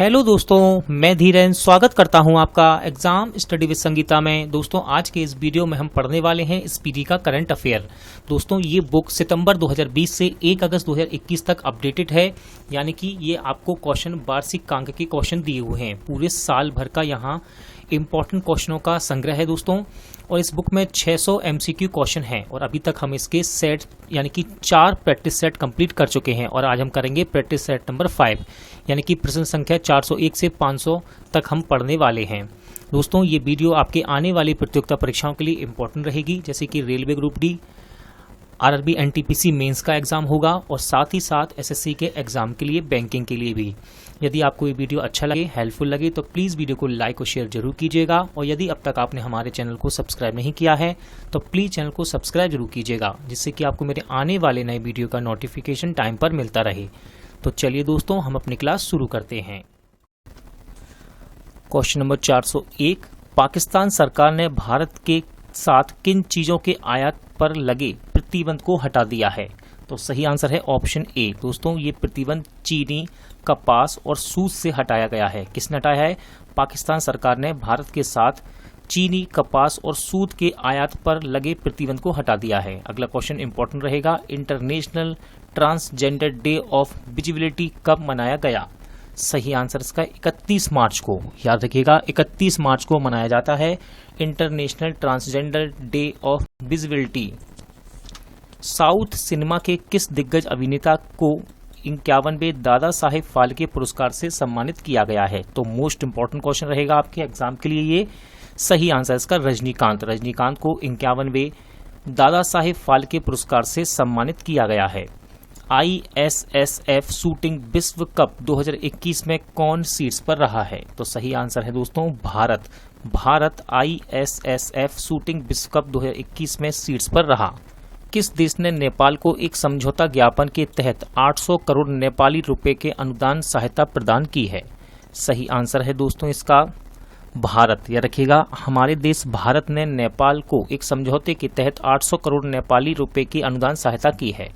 Hello दोस्तों, मैं धीरेन स्वागत करता हूं आपका एग्जाम स्टडी विद संगीता में। दोस्तों आज के इस वीडियो में हम पढ़ने वाले हैं स्पीडी का करंट अफेयर। दोस्तों ये बुक सितंबर 2020 से 1 अगस्त 2021 तक अपडेटेड है, यानी कि ये आपको क्वेश्चन वार्षिक अंक के क्वेश्चन दिए हुए हैं। पूरे साल भर का यहाँ इंपॉर्टेंट क्वेश्चनों का संग्रह है दोस्तों। और इस बुक में 600 MCQ क्वेश्चन हैं और अभी तक हम इसके सेट यानी कि 4 प्रैक्टिस सेट कंप्लीट कर चुके हैं और आज हम करेंगे प्रैक्टिस सेट नंबर 5, यानी कि प्रश्न संख्या 401 से 500 तक हम पढ़ने वाले हैं। दोस्तों ये वीडियो आपके आने वाली प्रतियोगिता परीक्षाओं के लिए इंपॉर्टेंट रहेगी, जैसे कि railway group D, RRB NTPC mains का एग्जाम होगा और साथ ही साथ SSC के एग्जाम के लिए, बैंकिंग के लिए भी। यदि आपको ये वीडियो अच्छा लगे, हेल्पफुल लगे तो प्लीज़ वीडियो को लाइक और शेयर जरूर कीजिएगा। और यदि अब तक आपने हमारे चैनल को सब्सक्राइब नहीं किया है तो प्लीज़ चैनल को सब्सक्राइब जरूर कीजिएगा, जिससे कि आपको मेरे आने वाले नए वीडियो का नोटिफिकेशन टाइम पर मिलता रहे। तो चलिए दोस्तों हम अपनी क्लास शुरू करते हैं। क्वेश्चन नंबर 401, पाकिस्तान सरकार ने भारत के साथ किन चीज़ों के आयात पर लगे प्रतिबंध को हटा दिया है? तो सही आंसर है ऑप्शन ए। दोस्तों ये प्रतिबंध चीनी, कपास और सूत से हटाया गया है। किसने हटाया है? पाकिस्तान सरकार ने भारत के साथ चीनी, कपास और सूत के आयात पर लगे प्रतिबंध को हटा दिया है। अगला क्वेश्चन इंपॉर्टेंट रहेगा, international transgender day of visibility कब मनाया गया? सही आंसर इसका 31 मार्च को, याद रखिएगा 31 मार्च को मनाया जाता है international transgender day of visibility. South cinema के किस दिग्गज अभिनेता को 51वें दादा साहेब फाल्के पुरस्कार से सम्मानित किया गया है? तो मोस्ट इंपॉर्टेंट क्वेश्चन रहेगा आपके एग्जाम के लिए ये। सही आंसर इसका रजनीकांत को 51वें दादा साहेब फाल्के पुरस्कार से सम्मानित किया गया है। ISSF शूटिंग विश्व कप 2021 में कौन शीर्ष पर रहा है? तो सही आंसर है दोस्तों भारत ISSF शूटिंग विश्व कप 2021 में शीर्ष पर रहा। किस देश ने नेपाल को एक समझौता ज्ञापन के तहत 800 करोड़ नेपाली रुपए के अनुदान सहायता प्रदान की है? सही आंसर है दोस्तों इसका भारत। यह रखिएगा, हमारे देश भारत ने नेपाल को एक समझौते के तहत 800 करोड़ नेपाली रुपए की अनुदान सहायता की है।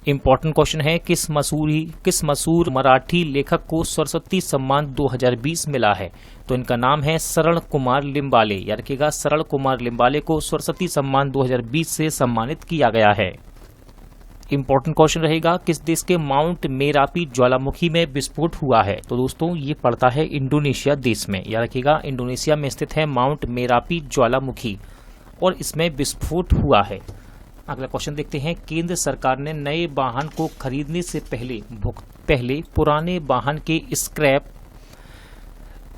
इंपॉर्टेंट क्वेश्चन है, किस मशहूर मराठी लेखक को सरस्वती सम्मान 2020 मिला है? तो इनका नाम है शरण कुमार लिम्बाले। याद रखिएगा, शरण कुमार लिम्बाले को सरस्वती सम्मान 2020 से सम्मानित किया गया है। इंपॉर्टेंट क्वेश्चन रहेगा, किस देश के माउंट मेरापी ज्वालामुखी में विस्फोट हुआ है? तो दोस्तों ये पड़ता है इंडोनेशिया देश में। याद रखिएगा, इंडोनेशिया में स्थित है माउंट मेरापी ज्वालामुखी और इसमें विस्फोट हुआ है। अगला क्वेश्चन देखते हैं, केंद्र सरकार ने नए वाहन को खरीदने से पहले पुराने वाहन के स्क्रैप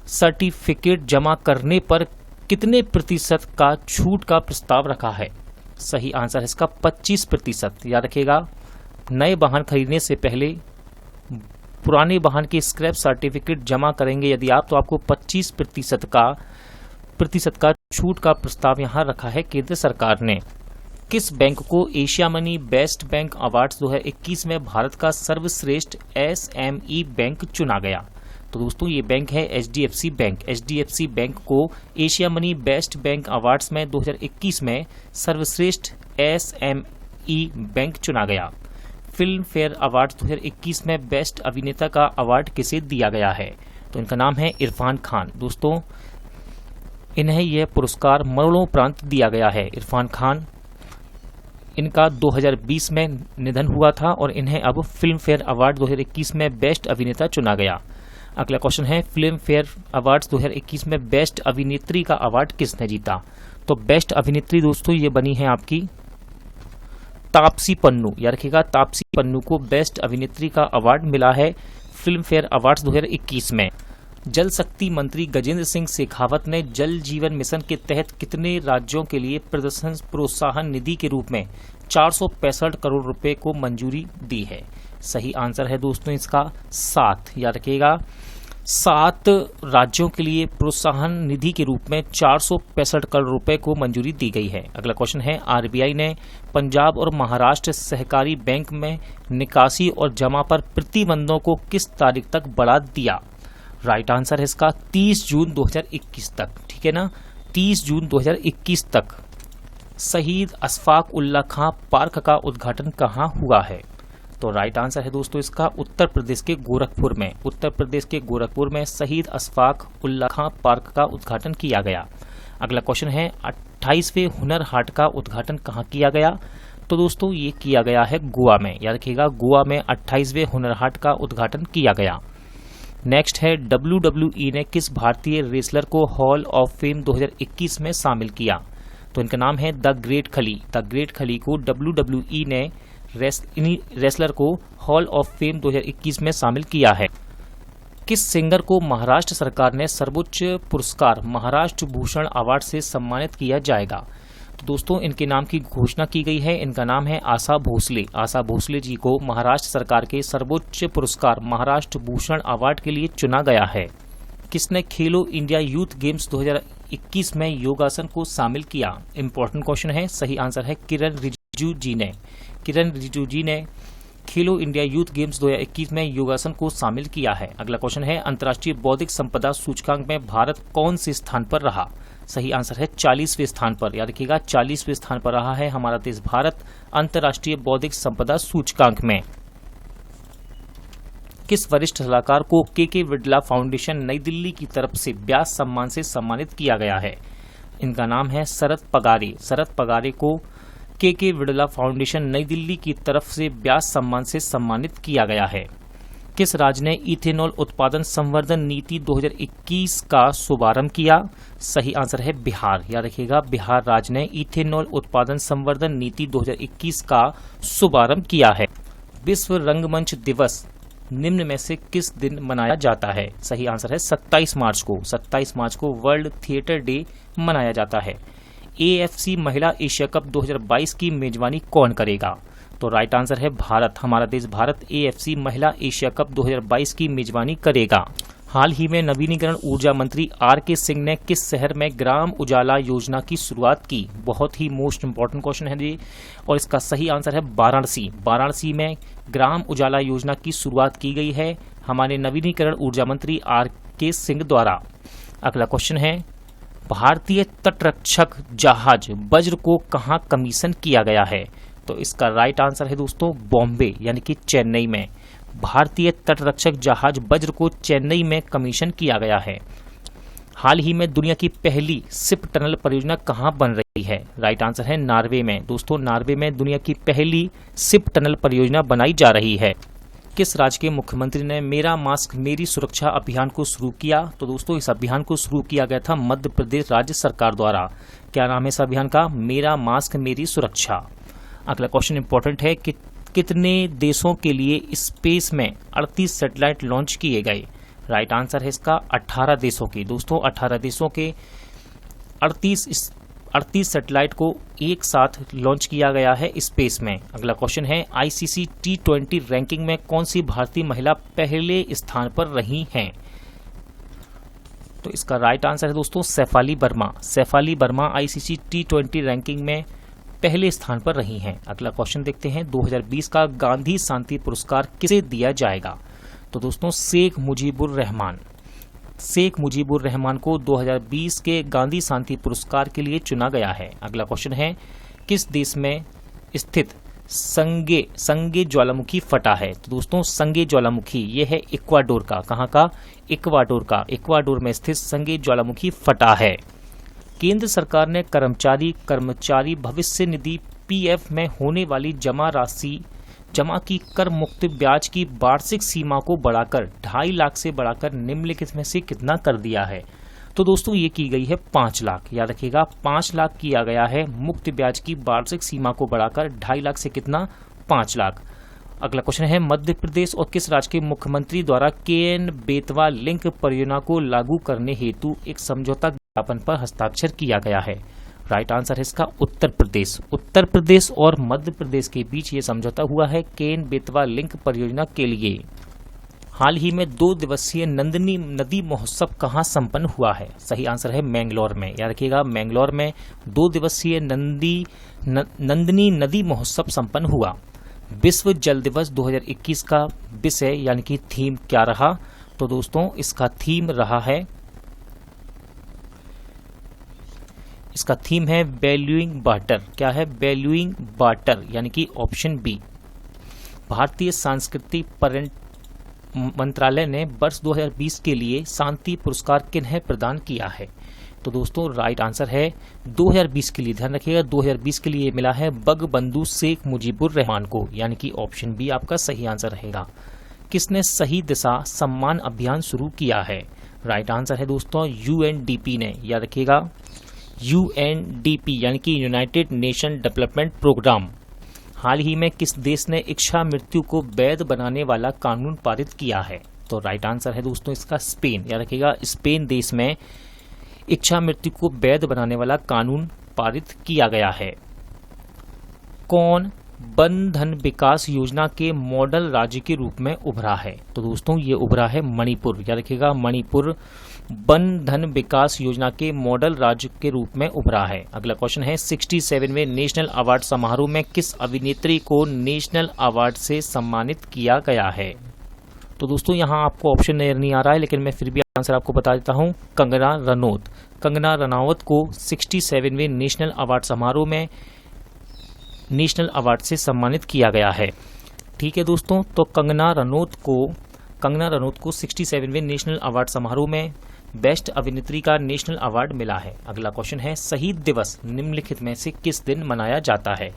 सर्टिफिकेट जमा करने पर कितने प्रतिशत का छूट का प्रस्ताव रखा है? सही आंसर है इसका 25%। याद रखिएगा, नए वाहन खरीदने से पहले पुराने वाहन के स्क्रैप सर्टिफिकेट जमा करेंगे यदि आप, तो आपको 25% का छूट का प्रस्ताव यहाँ रखा है केंद्र सरकार ने। किस बैंक को Asia money best bank awards 2021 में भारत का सर्वश्रेष्ठ SME बैंक चुना गया? तो दोस्तों ये बैंक है HDFC बैंक। HDFC बैंक को Asia money best bank awards में 2021 में सर्वश्रेष्ठ SME बैंक चुना गया। फिल्म फेयर अवार्ड 2021 में बेस्ट अभिनेता का अवार्ड किसे दिया गया है? तो इनका नाम है इरफान खान। दोस्तों इन्हें यह पुरस्कार मरणोपरांत दिया गया है। इरफान खान, इनका 2020 में निधन हुआ था और इन्हें अब फिल्म फेयर अवार्ड 2021 में बेस्ट अभिनेता चुना गया। अगला क्वेश्चन है, फिल्म फेयर अवार्ड्स 2021 में बेस्ट अभिनेत्री का अवार्ड किसने जीता? तो बेस्ट अभिनेत्री दोस्तों ये बनी है आपकी तापसी पन्नू। याद रखिएगा, तापसी पन्नू को बेस्ट अभिनेत्री का अवार्ड मिला है फिल्म फेयर अवार्ड्स 2021 में। जल शक्ति मंत्री गजेंद्र सिंह शेखावत ने जल जीवन मिशन के तहत कितने राज्यों के लिए प्रदर्शन प्रोत्साहन निधि के रूप में 465 करोड़ रुपए को मंजूरी दी है? सही आंसर है दोस्तों इसका 7। याद रखिएगा, 7 राज्यों के लिए प्रोत्साहन निधि के रूप में 465 करोड़ रुपए को मंजूरी दी गई है। अगला क्वेश्चन है, RBI ने पंजाब और महाराष्ट्र सहकारी बैंक में निकासी और जमा पर प्रतिबंधों को किस तारीख तक बढ़ा दिया? राइट आंसर है इसका 30 जून 2021 तक। ठीक है ना, 30 जून 2021 तक। शहीद अशफाक उल्लाह खां पार्क का उद्घाटन कहाँ हुआ है? तो राइट आंसर है दोस्तों इसका उत्तर प्रदेश के गोरखपुर में। उत्तर प्रदेश के गोरखपुर में शहीद अशफाक उल्लाह खां पार्क का उद्घाटन किया गया। अगला क्वेश्चन है 28वें हुनर हाट का उद्घाटन कहाँ किया गया? तो दोस्तों ये किया गया है गोवा में। याद रखिएगा, गोवा में 28वें हुनर हाट का उद्घाटन किया गया। नेक्स्ट है WWE ने किस भारतीय रेसलर को हॉल ऑफ फेम 2021 में शामिल किया? तो इनका नाम है द ग्रेट खली। द ग्रेट खली को WWE ने रेसलर को हॉल ऑफ फेम 2021 में शामिल किया है। किस सिंगर को महाराष्ट्र सरकार ने सर्वोच्च पुरस्कार महाराष्ट्र भूषण अवार्ड से सम्मानित किया जाएगा? तो दोस्तों इनके नाम की घोषणा की गई है। इनका नाम है आशा भोसले। आशा भोसले जी को महाराष्ट्र सरकार के सर्वोच्च पुरस्कार महाराष्ट्र भूषण अवार्ड के लिए चुना गया है। किसने खेलो इंडिया यूथ गेम्स 2021 में योगासन को शामिल किया? इंपॉर्टेंट क्वेश्चन है। सही आंसर है किरण रिजिजू जी ने। किरण रिजिजू जी ने खेलो इंडिया यूथ गेम्स 2021 में योगासन को शामिल किया है। अगला क्वेश्चन है अंतर्राष्ट्रीय बौद्धिक संपदा सूचकांक में भारत कौन से स्थान पर रहा? सही आंसर है 40वें स्थान पर। याद रखिएगा 40वें स्थान पर रहा है हमारा देश भारत अंतर्राष्ट्रीय बौद्धिक संपदा सूचकांक में। किस वरिष्ठ सलाहकार को के बिड़ला फाउंडेशन नई दिल्ली की तरफ से व्यास सम्मान से सम्मानित किया गया है? इनका नाम है शरद पगारे। शरद पगारे को के बिड़ला फाउंडेशन नई दिल्ली की तरफ से व्यास सम्मान से सम्मानित किया गया है। किस राज्य ने इथेनॉल उत्पादन संवर्धन नीति 2021 का शुभारंभ किया? सही आंसर है बिहार। याद रखिएगा बिहार राज्य ने इथेनॉल उत्पादन संवर्धन नीति 2021 का शुभारंभ किया है। विश्व रंगमंच दिवस निम्न में से किस दिन मनाया जाता है? सही आंसर है 27 मार्च को। 27 मार्च को वर्ल्ड थिएटर डे मनाया जाता है। AFC महिला एशिया कप 2022 की मेजबानी कौन करेगा? तो राइट आंसर है भारत। हमारा देश भारत AFC महिला एशिया कप 2022 की मेजबानी करेगा। हाल ही में नवीनीकरण ऊर्जा मंत्री RK सिंह ने किस शहर में ग्राम उजाला योजना की शुरुआत की? बहुत ही मोस्ट इंपॉर्टेंट क्वेश्चन है जी, और इसका सही आंसर है वाराणसी। वाराणसी में ग्राम उजाला योजना की शुरुआत की गई है हमारे नवीनीकरण ऊर्जा मंत्री RK सिंह द्वारा। अगला क्वेश्चन है भारतीय तटरक्षक जहाज वज्र को कहाँ कमीशन किया गया है? तो इसका राइट आंसर है दोस्तों बॉम्बे यानी कि चेन्नई में। भारतीय तटरक्षक जहाज वज्र को चेन्नई में कमीशन किया गया है। हाल ही में दुनिया की पहली शिप टनल परियोजना कहाँ बन रही है? राइट आंसर है नॉर्वे में। दोस्तों नॉर्वे में दुनिया की पहली शिप टनल परियोजना बनाई जा रही है। किस राज्य के मुख्यमंत्री ने मेरा मास्क मेरी सुरक्षा अभियान को शुरू किया? तो दोस्तों इस अभियान को शुरू किया गया था मध्य प्रदेश राज्य सरकार द्वारा। क्या नाम है इस अभियान का? मेरा मास्क मेरी सुरक्षा। अगला क्वेश्चन इंपॉर्टेंट है कि कितने देशों के लिए स्पेस में 38 सैटेलाइट लॉन्च किए गए? राइट आंसर है इसका 18 देशों के। दोस्तों 18 देशों के 38 सैटेलाइट को एक साथ लॉन्च किया गया है स्पेस में। अगला क्वेश्चन है ICC T20 रैंकिंग में कौन सी भारतीय महिला पहले स्थान पर रही हैं? तो इसका राइट आंसर है दोस्तों Shefali Verma. Shefali Verma ICC T20 ranking में पहले स्थान पर रही हैं। अगला क्वेश्चन देखते हैं 2020 का गांधी शांति पुरस्कार किसे दिया जाएगा? तो दोस्तों शेख मुजीबुर रहमान। शेख मुजीबुर रहमान को 2020 के गांधी शांति पुरस्कार के लिए चुना गया है। अगला क्वेश्चन है किस देश में स्थित संगे ज्वालामुखी फटा है? तो दोस्तों संगे ज्वालामुखी ये है इक्वाडोर का। कहाँ का? इक्वाडोर का। इक्वाडोर में स्थित संगे ज्वालामुखी फटा है। केंद्र सरकार ने कर्मचारी भविष्य निधि PF में होने वाली जमा की कर मुक्त ब्याज की वार्षिक सीमा को बढ़ाकर 2.5 लाख से बढ़ाकर निम्नलिखित में से कितना कर दिया है? तो दोस्तों ये की गई है 5 लाख। याद रखिएगा 5 लाख किया गया है मुक्त ब्याज की वार्षिक सीमा को बढ़ाकर 2.5 लाख से कितना? 5 लाख। अगला क्वेश्चन है मध्य प्रदेश और किस राज्य के मुख्यमंत्री द्वारा KN बेतवा लिंक परियोजना को लागू करने हेतु एक समझौता ज्ञापन पर हस्ताक्षर किया गया है? राइट आंसर है इसका उत्तर प्रदेश। उत्तर प्रदेश और मध्य प्रदेश के बीच ये समझौता हुआ है केन बेतवा लिंक परियोजना के लिए। हाल ही में 2 दिवसीय नंदिनी नदी महोत्सव कहाँ संपन्न हुआ है? सही आंसर है मैंगलोर में। याद रखिएगा मैंगलोर में 2 दिवसीय नंदिनी नदी महोत्सव संपन्न हुआ। विश्व जल दिवस 2021 का विषय यानी कि थीम क्या रहा? तो दोस्तों इसका थीम रहा है, इसका थीम है वैल्यूइंग वाटर। क्या है? वैल्यूइंग वाटर यानी कि ऑप्शन बी। भारतीय सांस्कृतिक पर्यटन मंत्रालय ने वर्ष 2020 के लिए शांति पुरस्कार किन्हें प्रदान किया है? तो दोस्तों राइट आंसर है 2020 के लिए, ध्यान रखिएगा 2020 के लिए मिला है बंगबंधु शेख मुजीबुर रहमान को, यानी कि ऑप्शन बी आपका सही आंसर रहेगा। किसने सही दिशा सम्मान अभियान शुरू किया है? राइट आंसर है दोस्तों यूएनडीपी ने, याद रखिएगा यूएनडीपी यानी कि यूनाइटेड नेशन डेवलपमेंट प्रोग्राम। हाल ही में किस देश ने इच्छा मृत्यु को वैध बनाने वाला कानून पारित किया है? तो राइट आंसर है दोस्तों इसका स्पेन, याद रखिएगा स्पेन देश में इच्छा मृत्यु को वैध बनाने वाला कानून पारित किया गया है। कौन वन धन विकास योजना के मॉडल राज्य के रूप में उभरा है? तो दोस्तों ये उभरा है मणिपुर, याद रखिएगा मणिपुर वन धन विकास योजना के मॉडल राज्य के रूप में उभरा है। अगला क्वेश्चन है 67वें नेशनल अवार्ड समारोह में किस अभिनेत्री को नेशनल अवार्ड से सम्मानित किया गया है? तो दोस्तों यहाँ आपको ऑप्शन नहीं आ रहा है, लेकिन मैं फिर भी आंसर आपको बता देता हूँ। कंगना रनौत, कंगना रनौत को 67वें नेशनल अवार्ड समारोह में नेशनल अवार्ड से सम्मानित किया गया है। ठीक है दोस्तों, तो कंगना रनौत को 67वें नेशनल अवार्ड समारोह में बेस्ट अभिनेत्री का नेशनल अवार्ड मिला है। अगला क्वेश्चन है शहीद दिवस निम्नलिखित में से किस दिन मनाया जाता है?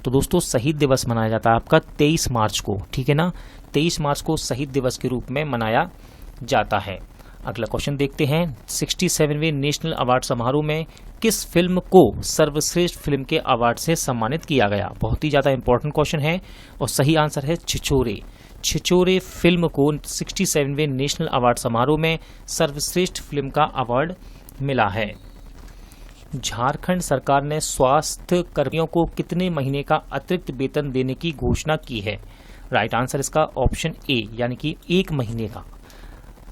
तो दोस्तों शहीद दिवस मनाया जाता है आपका 23 मार्च को, ठीक है ना, 23 मार्च को शहीद दिवस के रूप में मनाया जाता है। अगला क्वेश्चन देखते हैं 67वें नेशनल अवार्ड समारोह में किस फिल्म को सर्वश्रेष्ठ फिल्म के अवार्ड से सम्मानित किया गया? बहुत ही ज्यादा इंपॉर्टेंट क्वेश्चन है और सही आंसर है छिछोरे। छिछोरे फिल्म को 67वें नेशनल अवार्ड समारोह में सर्वश्रेष्ठ फिल्म का अवार्ड मिला है। झारखंड सरकार ने स्वास्थ्य कर्मियों को कितने महीने का अतिरिक्त वेतन देने की घोषणा की है? राइट आंसर इसका ऑप्शन ए यानी कि 1 महीने का।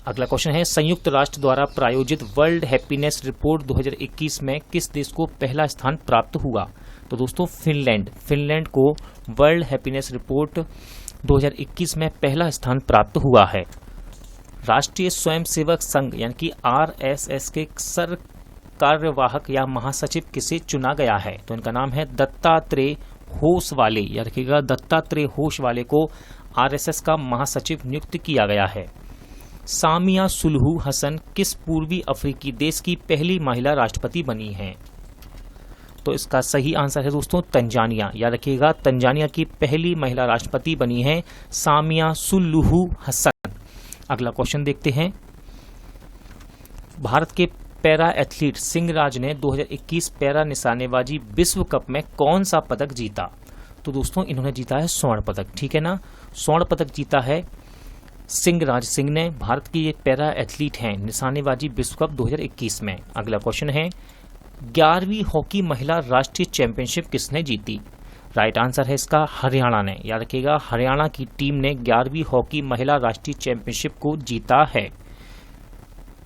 अगला क्वेश्चन है संयुक्त राष्ट्र द्वारा प्रायोजित वर्ल्ड हैप्पीनेस रिपोर्ट 2021 में किस देश को पहला स्थान प्राप्त हुआ? तो दोस्तों फिनलैंड को वर्ल्ड हैप्पीनेस रिपोर्ट 2021 में पहला स्थान प्राप्त हुआ है। राष्ट्रीय स्वयंसेवक संघ यानी कि आरएसएस के सर कार्यवाहक या महासचिव किसे चुना गया है? तो इनका नाम है दत्तात्रेय होसवाले, याद रखिएगा दत्तात्रेय होसवाले को आरएसएस का महासचिव नियुक्त किया गया है। सामिया सुलहू हसन किस पूर्वी अफ्रीकी देश की पहली महिला राष्ट्रपति बनी हैं? तो इसका सही आंसर है दोस्तों तंजानिया, याद रखिएगा तंजानिया की पहली महिला राष्ट्रपति बनी है सामिया सुलहू हसन। अगला क्वेश्चन देखते हैं भारत के पैरा एथलीट सिंहराज ने 2021 पैरा निशानेबाजी विश्व कप में कौन सा पदक जीता? तो दोस्तों इन्होंने जीता है स्वर्ण पदक, ठीक है ना, स्वर्ण पदक जीता है सिंहराज सिंह ने। भारत के ये पैरा एथलीट हैं निशानेबाजी विश्व कप 2021 में। अगला क्वेश्चन है 11वीं हॉकी महिला राष्ट्रीय चैंपियनशिप किसने जीती? राइट आंसर है इसका हरियाणा ने, याद रखिएगा हरियाणा की टीम ने 11वीं हॉकी महिला राष्ट्रीय चैंपियनशिप को जीता है।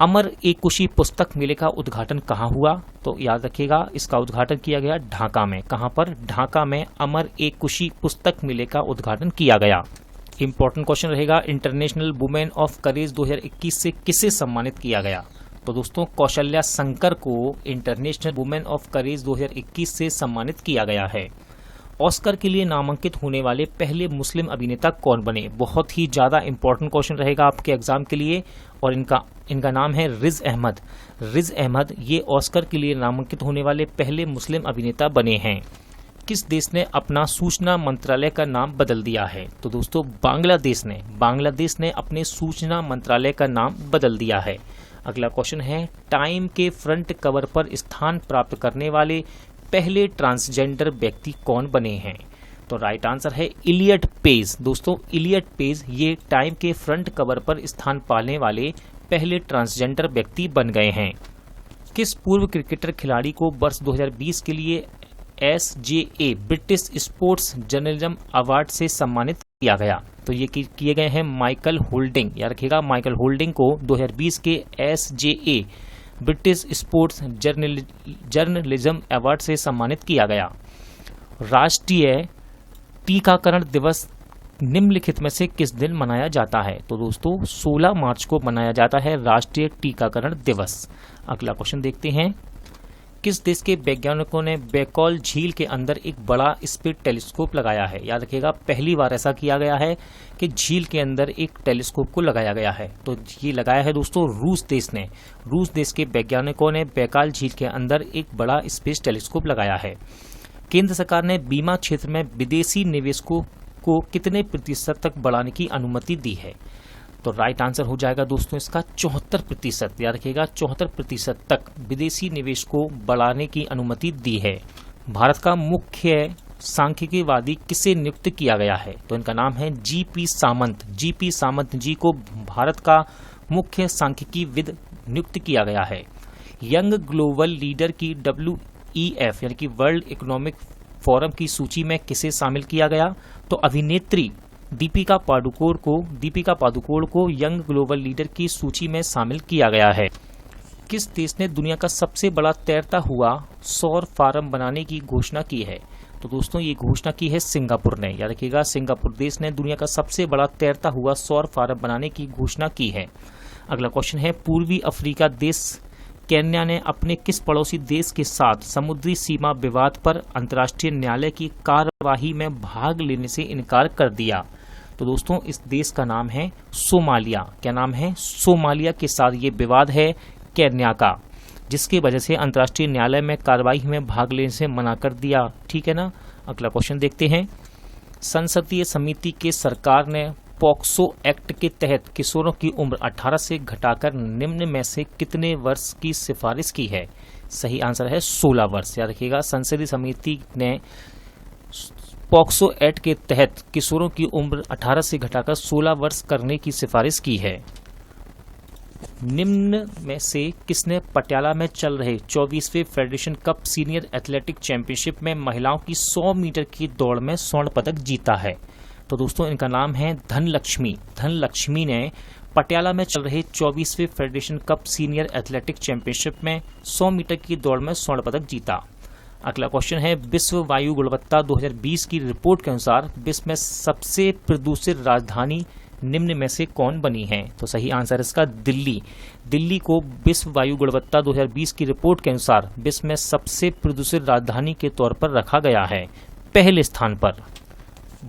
अमर एकुशी पुस्तक मेले का उद्घाटन कहाँ हुआ? तो याद रखिएगा इसका उद्घाटन किया गया ढाका में। कहाँ पर? ढाका में अमर एकुशी पुस्तक मेले का उद्घाटन किया गया। इंपॉर्टेंट क्वेश्चन रहेगा इंटरनेशनल वुमेन ऑफ करेज 2021 से किसे सम्मानित किया गया? तो दोस्तों कौशल्या शंकर को इंटरनेशनल वुमेन ऑफ करेज 2021 से सम्मानित किया गया है। ऑस्कर के लिए नामांकित होने वाले पहले मुस्लिम अभिनेता कौन बने? बहुत ही ज्यादा इंपॉर्टेंट क्वेश्चन रहेगा आपके एग्जाम के लिए और इनका नाम है रिज अहमद। रिज अहमद ये ऑस्कर के लिए नामांकित होने वाले पहले मुस्लिम अभिनेता बने हैं। किस देश ने अपना सूचना मंत्रालय का नाम बदल दिया है? तो दोस्तों बांग्लादेश ने अपने सूचना मंत्रालय का नाम बदल दिया है। अगला क्वेश्चन है टाइम के फ्रंट कवर पर स्थान प्राप्त करने वाले पहले ट्रांसजेंडर व्यक्ति कौन बने हैं? तो राइट आंसर है इलियट पेज। दोस्तों इलियट पेज ये टाइम के फ्रंट कवर पर स्थान पाने वाले पहले ट्रांसजेंडर व्यक्ति बन गए हैं। किस पूर्व क्रिकेटर खिलाड़ी को वर्ष 2020 के लिए SJA British sports journalism award से सम्मानित किया गया? तो ये किए गए हैं माइकल होल्डिंग, याद रखिएगा माइकल होल्डिंग को 2020 के SJA British sports journalism award से सम्मानित किया गया। राष्ट्रीय टीकाकरण दिवस निम्नलिखित में से किस दिन मनाया जाता है? तो दोस्तों 16 मार्च को मनाया जाता है राष्ट्रीय टीकाकरण दिवस। अगला क्वेश्चन देखते हैं किस देश के वैज्ञानिकों ने बैकॉल झील के अंदर एक बड़ा स्पेस टेलीस्कोप लगाया है? याद रखिएगा, पहली बार ऐसा किया गया है कि झील के अंदर एक टेलीस्कोप को लगाया गया है। तो ये लगाया है दोस्तों रूस देश ने। रूस देश के वैज्ञानिकों ने बैकॉल झील के अंदर एक बड़ा स्पेस टेलीस्कोप लगाया है। केंद्र सरकार ने बीमा क्षेत्र में विदेशी निवेशकों को कितने प्रतिशत तक बढ़ाने की अनुमति दी है? तो राइट आंसर हो जाएगा दोस्तों इसका 74%। याद रखिएगा, 74% तक विदेशी निवेश को बढ़ाने की अनुमति दी है। भारत का मुख्य सांख्यिकीवादी किसे नियुक्त किया गया है? तो इनका नाम है जीपी सामंत। जीपी सामंत जी को भारत का मुख्य सांख्यिकीविद नियुक्त किया गया है। यंग ग्लोबल लीडर की WEF यानी कि वर्ल्ड इकोनॉमिक फोरम की सूची में किसे शामिल किया गया? तो अभिनेत्री दीपिका पादुकोण को यंग ग्लोबल लीडर की सूची में शामिल किया गया है। किस देश ने दुनिया का सबसे बड़ा तैरता हुआ सौर फार्म बनाने की घोषणा की है? तो दोस्तों ये घोषणा की है सिंगापुर ने। याद रखिएगा, सिंगापुर देश ने दुनिया का सबसे बड़ा तैरता हुआ सौर फार्म बनाने की घोषणा की है। अगला क्वेश्चन है, पूर्वी अफ्रीका देश केन्या ने अपने किस पड़ोसी देश के साथ समुद्री सीमा विवाद पर अंतर्राष्ट्रीय न्यायालय की कार्यवाही में भाग लेने से इनकार कर दिया? तो दोस्तों इस देश का नाम है सोमालिया। क्या नाम है? सोमालिया के साथ ये विवाद है केन्या का, जिसकी वजह से अंतर्राष्ट्रीय न्यायालय में कार्यवाही में भाग लेने से मना कर दिया। ठीक है ना। अगला क्वेश्चन देखते हैं। संसदीय समिति के सरकार ने पॉक्सो एक्ट के तहत किशोरों की उम्र 18 से घटाकर निम्न में से कितने वर्ष की सिफारिश की है? सही आंसर है 16 वर्ष। याद रखिएगा, संसदीय समिति ने पॉक्सो एक्ट के तहत किशोरों की उम्र 18 से घटाकर 16 वर्ष करने की सिफारिश की है। निम्न में से किसने पटियाला में चल रहे 24वें federation cup senior athletic championship में महिलाओं की 100 मीटर की दौड़ में स्वर्ण पदक जीता है? तो दोस्तों इनका नाम है धनलक्ष्मी। धनलक्ष्मी ने पटियाला में चल रहे 24वें federation cup senior athletic championship में 100 मीटर की दौड़ में स्वर्ण पदक जीता। अगला क्वेश्चन है, विश्व वायु गुणवत्ता 2020 की रिपोर्ट के अनुसार विश्व में सबसे प्रदूषित राजधानी निम्न में से कौन बनी है? तो सही आंसर इसका दिल्ली। दिल्ली को विश्व वायु गुणवत्ता 2020 की रिपोर्ट के अनुसार विश्व में सबसे प्रदूषित राजधानी के तौर पर रखा गया है, पहले स्थान पर।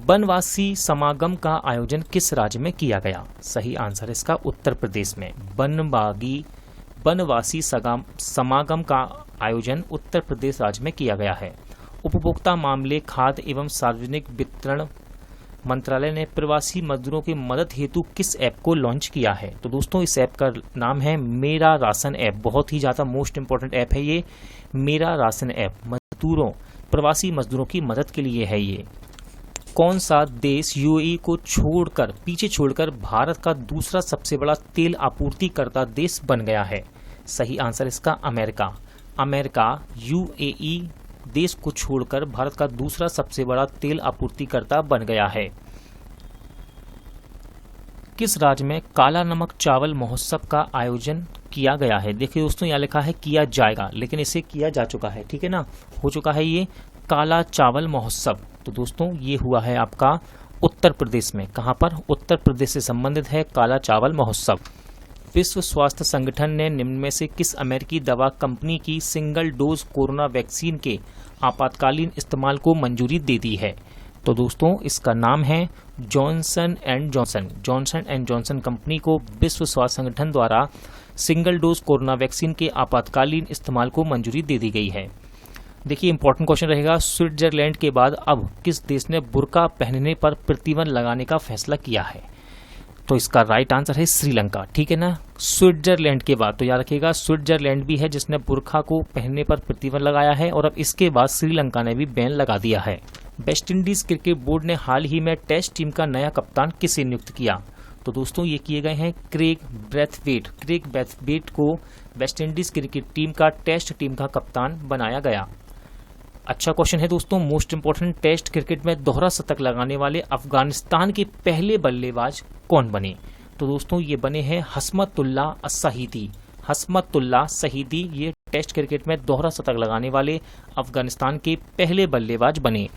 वनवासी समागम का आयोजन किस राज्य में किया गया? सही आंसर इसका उत्तर प्रदेश में। वनवासी समागम का आयोजन उत्तर प्रदेश राज्य में किया गया है। उपभोक्ता मामले, खाद्य एवं सार्वजनिक वितरण मंत्रालय ने प्रवासी मजदूरों की मदद हेतु किस ऐप को लॉन्च किया है? तो दोस्तों इस ऐप का नाम है मेरा राशन ऐप। बहुत ही ज़्यादा मोस्ट इम्पोर्टेंट ऐप है ये मेरा राशन ऐप। प्रवासी मजदूरों की मदद के लिए है ये। कौन सा देश यूएई को पीछे छोड़कर भारत का दूसरा सबसे बड़ा तेल आपूर्तिकर्ता देश बन गया है? सही आंसर इसका अमेरिका यूएई देश को छोड़कर भारत का दूसरा सबसे बड़ा तेल आपूर्तिकर्ता बन गया है। किस राज्य में काला नमक चावल महोत्सव का आयोजन किया गया है? देखिए दोस्तों यहाँ लिखा है किया जाएगा, लेकिन इसे किया जा चुका है। ठीक है ना, हो चुका है ये काला चावल महोत्सव। तो दोस्तों ये हुआ है आपका उत्तर प्रदेश में। कहां पर? उत्तर प्रदेश से संबंधित है काला चावल महोत्सव। विश्व स्वास्थ्य संगठन ने निम्न में से किस अमेरिकी दवा कंपनी की सिंगल डोज कोरोना वैक्सीन के आपातकालीन इस्तेमाल को मंजूरी दे दी है? तो दोस्तों इसका नाम है Johnson and Johnson. Johnson and Johnson company को विश्व स्वास्थ्य संगठन द्वारा सिंगल डोज कोरोना वैक्सीन के आपातकालीन इस्तेमाल को मंजूरी दे दी गई है। देखिए इंपॉर्टेंट क्वेश्चन रहेगा, स्विट्जरलैंड के बाद अब किस देश ने बुर्का पहनने पर प्रतिबंध लगाने का फैसला किया है? तो इसका राइट आंसर है श्रीलंका। ठीक है ना, स्विट्जरलैंड के बाद। तो याद रखिएगा स्विट्जरलैंड भी है जिसने बुर्का को पहनने पर प्रतिबंध लगाया है, और अब इसके बाद श्रीलंका ने भी बैन लगा दिया है। वेस्टइंडीज क्रिकेट बोर्ड ने हाल ही में टेस्ट टीम का नया कप्तान किसे नियुक्त किया? तो दोस्तों ये किए गए हैं क्रेग ब्रैथवेट। क्रेग ब्रैथवेट को वेस्टइंडीज क्रिकेट टीम का टेस्ट टीम का कप्तान बनाया गया। अच्छा क्वेश्चन है दोस्तों, मोस्ट इंपोर्टेंट, टेस्ट क्रिकेट में दोहरा शतक लगाने वाले अफगानिस्तान के पहले बल्लेबाज कौन बने? तो दोस्तों ये बने हैं हस्मतुल्लाह शहीदी। हस्मतुल्लाह शहीदी ये टेस्ट क्रिकेट में दोहरा शतक लगाने वाले अफगानिस्तान के पहले बल्लेबाज बने।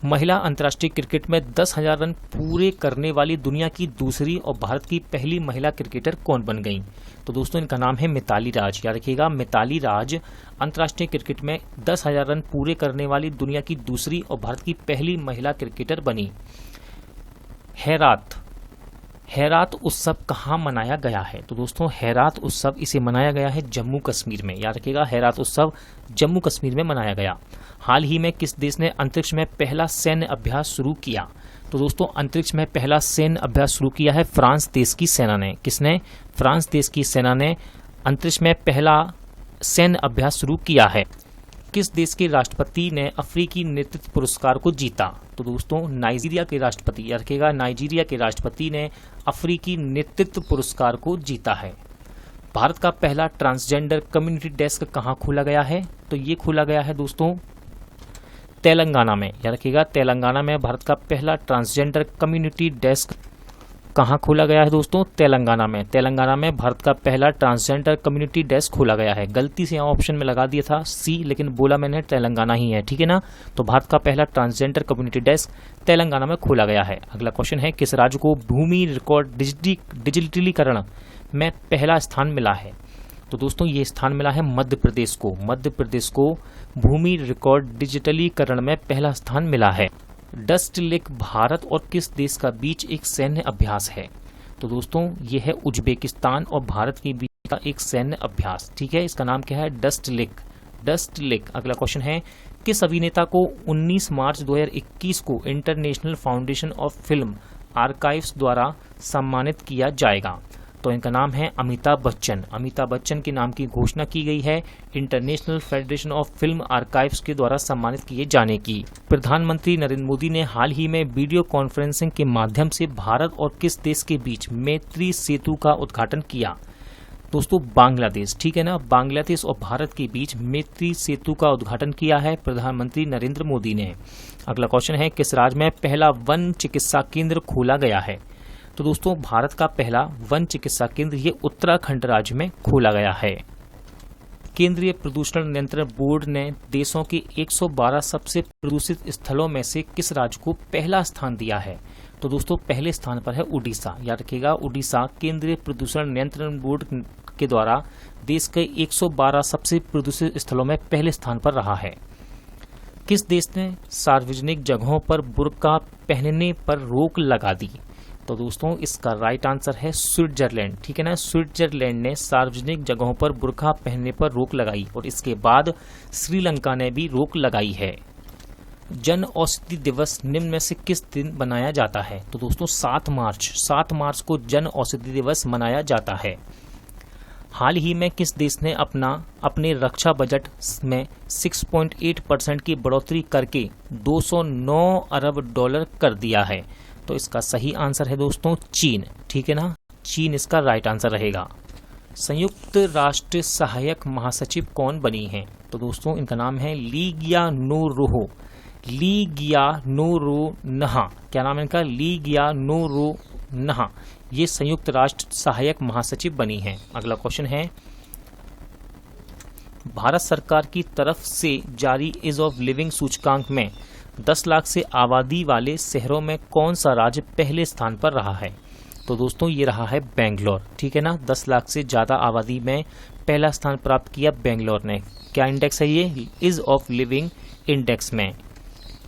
महिला अंतर्राष्ट्रीय क्रिकेट में 10,000 रन पूरे करने वाली दुनिया की दूसरी और भारत की पहली महिला क्रिकेटर कौन बन गई? तो दोस्तों इनका नाम है मिताली राज। याद रखिएगा, मिताली राज अंतर्राष्ट्रीय क्रिकेट में 10,000 रन पूरे करने वाली दुनिया की दूसरी और भारत की पहली महिला क्रिकेटर बनी। हैरात उत्सव कहाँ मनाया गया है? तो दोस्तों हैरात उत्सव इसे मनाया गया है जम्मू कश्मीर में। याद रखिएगा, हैरात उत्सव जम्मू कश्मीर में मनाया गया। हाल ही में किस देश ने अंतरिक्ष में पहला सैन्य अभ्यास शुरू किया? तो दोस्तों अंतरिक्ष में पहला सैन्य अभ्यास शुरू किया है फ्रांस देश की सेना ने। किसने? फ्रांस देश की सेना ने अंतरिक्ष में पहला सैन्य अभ्यास शुरू किया है। किस देश के राष्ट्रपति ने अफ्रीकी नेतृत्व पुरस्कार को जीता? तो दोस्तों नाइजीरिया के राष्ट्रपति, याद रखिएगा, नाइजीरिया के राष्ट्रपति ने अफ्रीकी नेतृत्व पुरस्कार को जीता है। भारत का पहला ट्रांसजेंडर कम्युनिटी डेस्क कहाँ खोला गया है? तो ये खोला गया है दोस्तों तेलंगाना में। याद रखिएगा, तेलंगाना में भारत का पहला ट्रांसजेंडर कम्युनिटी डेस्क कहाँ खोला गया है दोस्तों? तेलंगाना में। तेलंगाना में भारत का पहला ट्रांसजेंडर कम्युनिटी डेस्क खोला गया है। गलती से यहाँ ऑप्शन में लगा दिया था सी, लेकिन बोला मैंने तेलंगाना ही है, ठीक है ना। तो भारत का पहला ट्रांसजेंडर कम्युनिटी डेस्क तेलंगाना में खोला गया है। अगला क्वेश्चन है, किस राज्य को भूमि रिकॉर्ड डिजिटलीकरण में पहला स्थान मिला है? तो दोस्तों ये स्थान मिला है मध्य प्रदेश को। मध्य प्रदेश को भूमि रिकॉर्ड डिजिटलीकरण में पहला स्थान मिला है। डस्ट लेक भारत और किस देश का बीच एक सैन्य अभ्यास है? तो दोस्तों ये है उज्बेकिस्तान और भारत के बीच का एक सैन्य अभ्यास, ठीक है। इसका नाम क्या है? Dust lake. Dust lake. अगला क्वेश्चन है, किस अभिनेता को 19 मार्च 2021 को international foundation of film archives द्वारा सम्मानित किया जाएगा? तो इनका नाम है अमिताभ बच्चन। अमिताभ बच्चन के नाम की घोषणा की गई है international federation of film archives के द्वारा सम्मानित किए जाने की। प्रधानमंत्री नरेंद्र मोदी ने हाल ही में वीडियो कॉन्फ्रेंसिंग के माध्यम से भारत और किस देश के बीच मैत्री सेतु का उद्घाटन किया? दोस्तों बांग्लादेश, ठीक है ना। बांग्लादेश और भारत के बीच मैत्री सेतु का उद्घाटन किया है प्रधानमंत्री नरेंद्र मोदी ने। अगला क्वेश्चन है, किस राज्य में पहला वन चिकित्सा केंद्र खोला गया है? तो दोस्तों भारत का पहला वन चिकित्सा केंद्र ये उत्तराखंड राज्य में खोला गया है। केंद्रीय प्रदूषण नियंत्रण बोर्ड ने देशों के 112 सबसे प्रदूषित स्थलों में से किस राज्य को पहला स्थान दिया है? तो दोस्तों पहले स्थान पर है उड़ीसा। याद रखिएगा, उड़ीसा केंद्रीय प्रदूषण नियंत्रण बोर्ड के द्वारा देश के 112 सबसे प्रदूषित स्थलों में पहले स्थान पर रहा है। किस देश ने सार्वजनिक जगहों पर बुर्का पहनने पर रोक लगा दी? तो दोस्तों इसका राइट आंसर है स्विट्जरलैंड, ठीक है ना। स्विट्जरलैंड ने सार्वजनिक जगहों पर बुर्का पहनने पर रोक लगाई और इसके बाद श्रीलंका ने भी रोक लगाई है। जन औषधि दिवस निम्न में से किस दिन मनाया जाता है? तो दोस्तों 7 मार्च को जन औषधि दिवस मनाया जाता है। हाल ही में किस देश ने अपने रक्षा बजट में 6.8% की बढ़ोतरी करके 209 अरब डॉलर कर दिया है? तो इसका सही आंसर है दोस्तों चीन, ठीक है ना। चीन इसका राइट आंसर रहेगा। संयुक्त राष्ट्र सहायक महासचिव कौन बनी हैं? तो दोस्तों इनका नाम है लीगिया नोरोन्हा। क्या नाम है इनका? लीगिया नोरोन्हा। ये संयुक्त राष्ट्र सहायक महासचिव बनी हैं। अगला क्वेश्चन है, भारत सरकार की तरफ से जारी ईज ऑफ लिविंग सूचकांक में 10 लाख से आबादी वाले शहरों में कौन सा राज्य पहले स्थान पर रहा है? तो दोस्तों ये रहा है बेंगलोर, ठीक है ना। 10 लाख से ज्यादा आबादी में पहला स्थान प्राप्त किया बेंगलोर ने। क्या इंडेक्स है ये? ईज ऑफ लिविंग इंडेक्स में।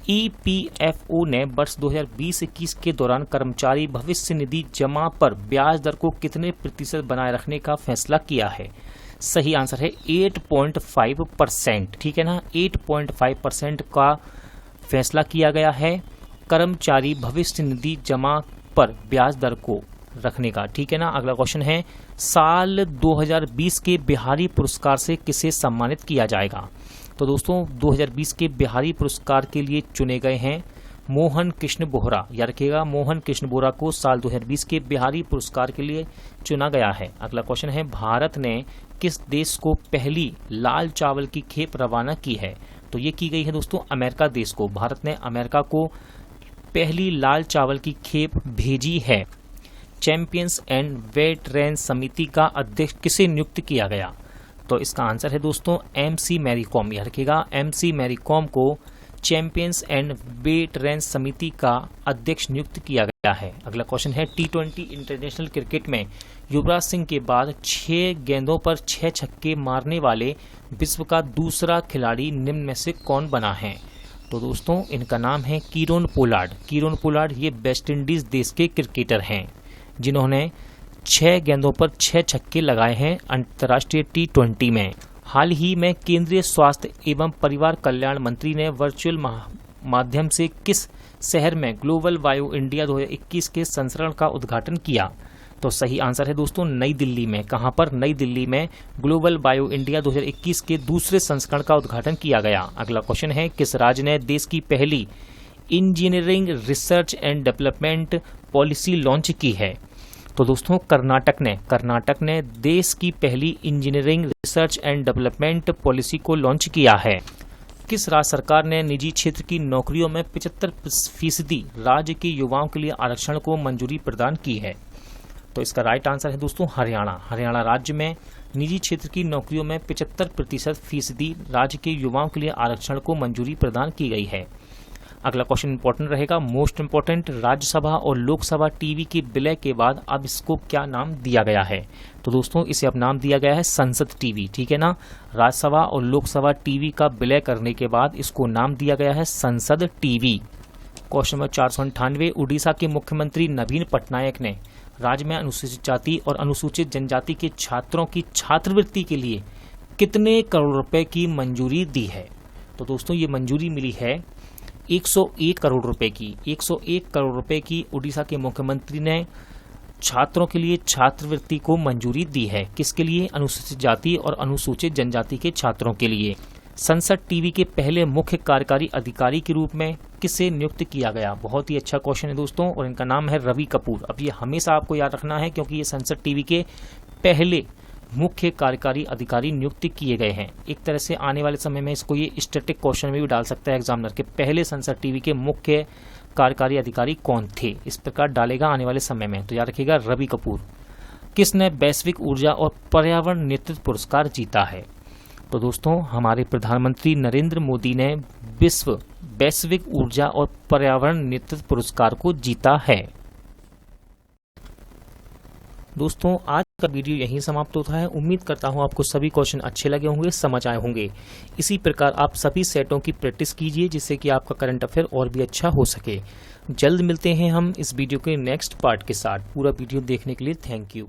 EPFO ने वर्ष 2020-21 के दौरान कर्मचारी भविष्य निधि जमा पर ब्याज दर को कितने प्रतिशत बनाए रखने का फैसला किया है? सही आंसर है 8.5%, ठीक है ना। 8.5% का फैसला किया गया है कर्मचारी भविष्य निधि जमा पर ब्याज दर को रखने का, ठीक है ना। अगला क्वेश्चन है, साल 2020 के बिहारी पुरस्कार से किसे सम्मानित किया जाएगा? तो दोस्तों 2020 के बिहारी पुरस्कार के लिए चुने गए हैं मोहन कृष्ण बोहरा। याद रखिएगा, मोहन कृष्ण बोहरा को साल 2020 के बिहारी पुरस्कार के लिए चुना गया है। अगला क्वेश्चन है, भारत ने किस देश को पहली लाल चावल की खेप रवाना की है? तो ये की गई है दोस्तों अमेरिका देश को। भारत ने अमेरिका को पहली लाल चावल की खेप भेजी है। चैंपियंस एंड वेटरन समिति का अध्यक्ष किसे नियुक्त किया गया? तो इसका आंसर है दोस्तों MC मैरी कॉम। याद रखिएगा, MC मैरी कॉम को चैंपियंस एंड वेटरन्स समिति का अध्यक्ष नियुक्त किया गया है? अगला क्वेश्चन है, T20 इंटरनेशनल क्रिकेट में युवराज सिंह के बाद 6 गेंदों पर 6 छक्के मारने वाले विश्व का दूसरा खिलाड़ी निम्न में से कौन बना है? तो दोस्तों इनका नाम है कीरोन पोलार्ड। कीरोन पोलार्ड ये वेस्ट इंडीज देश के क्रिकेटर हैं जिन्होंने 6 गेंदों पर 6 छक्के लगाए हैं अंतर्राष्ट्रीय T20 में। हाल ही में केंद्रीय स्वास्थ्य एवं परिवार कल्याण मंत्री ने वर्चुअल माध्यम से किस शहर में ग्लोबल बायो इंडिया 2021 के संस्करण का उद्घाटन किया? तो सही आंसर है दोस्तों नई दिल्ली में। कहां पर? नई दिल्ली में ग्लोबल बायो इंडिया 2021 के दूसरे संस्करण का उद्घाटन किया गया। अगला क्वेश्चन है, किस राज्य ने देश की पहली engineering research and development policy launch की है? तो दोस्तों कर्नाटक ने देश की पहली engineering research and development policy को लॉन्च किया है। किस राज्य सरकार ने निजी क्षेत्र की नौकरियों में 75% राज्य के युवाओं के लिए आरक्षण को मंजूरी प्रदान की है? तो इसका राइट आंसर है दोस्तों हरियाणा। हरियाणा राज्य में निजी क्षेत्र की नौकरियों में 75% राज्य के युवाओं के लिए आरक्षण को मंजूरी प्रदान की गई है। अगला क्वेश्चन इंपॉर्टेंट रहेगा, मोस्ट इंपॉर्टेंट, राज्यसभा और लोकसभा टीवी के विलय के बाद अब इसको क्या नाम दिया गया है? तो दोस्तों इसे अब नाम दिया गया है संसद टीवी। ठीक है ना, राज्यसभा और लोकसभा टीवी का विलय करने के बाद इसको नाम दिया गया है संसद टीवी। क्वेश्चन नंबर 498, उड़ीसा के मुख्यमंत्री नवीन पटनायक ने राज्य में अनुसूचित जाति और अनुसूचित जनजाति के छात्रों की छात्रवृत्ति के लिए कितने करोड़ रुपए की मंजूरी दी है? तो दोस्तों ये मंजूरी मिली है 101 करोड़ रुपए की। 101 करोड़ रुपए की उड़ीसा के मुख्यमंत्री ने छात्रों के लिए छात्रवृत्ति को मंजूरी दी है। किसके लिए? अनुसूचित जाति और अनुसूचित जनजाति के छात्रों के लिए। संसद टीवी के पहले मुख्य कार्यकारी अधिकारी के रूप में किसे नियुक्त किया गया? बहुत ही अच्छा क्वेश्चन है दोस्तों और इनका नाम है रवि कपूर। अब ये हमेशा आपको याद रखना है क्योंकि ये संसद टीवी के पहले मुख्य कार्यकारी अधिकारी नियुक्त किए गए हैं। एक तरह से आने वाले समय में इसको ये स्टैटिक क्वेश्चन में भी डाल सकता है एग्जामिनर के, पहले संसद टीवी के मुख्य कार्यकारी अधिकारी कौन थे, इस प्रकार डालेगा आने वाले समय में। तो याद रखिएगा रवि कपूर। किसने वैश्विक ऊर्जा और पर्यावरण नेतृत्व पुरस्कार जीता है? तो दोस्तों हमारे प्रधानमंत्री नरेंद्र मोदी ने विश्व वैश्विक ऊर्जा और पर्यावरण नेतृत्व पुरस्कार को जीता है। दोस्तों आज का वीडियो यहीं समाप्त होता है। उम्मीद करता हूं आपको सभी क्वेश्चन अच्छे लगे होंगे, समझ आए होंगे। इसी प्रकार आप सभी सेटों की प्रैक्टिस कीजिए जिससे कि आपका करंट अफेयर और भी अच्छा हो सके। जल्द मिलते हैं हम इस वीडियो के नेक्स्ट पार्ट के साथ। पूरा वीडियो देखने के लिए थैंक यू।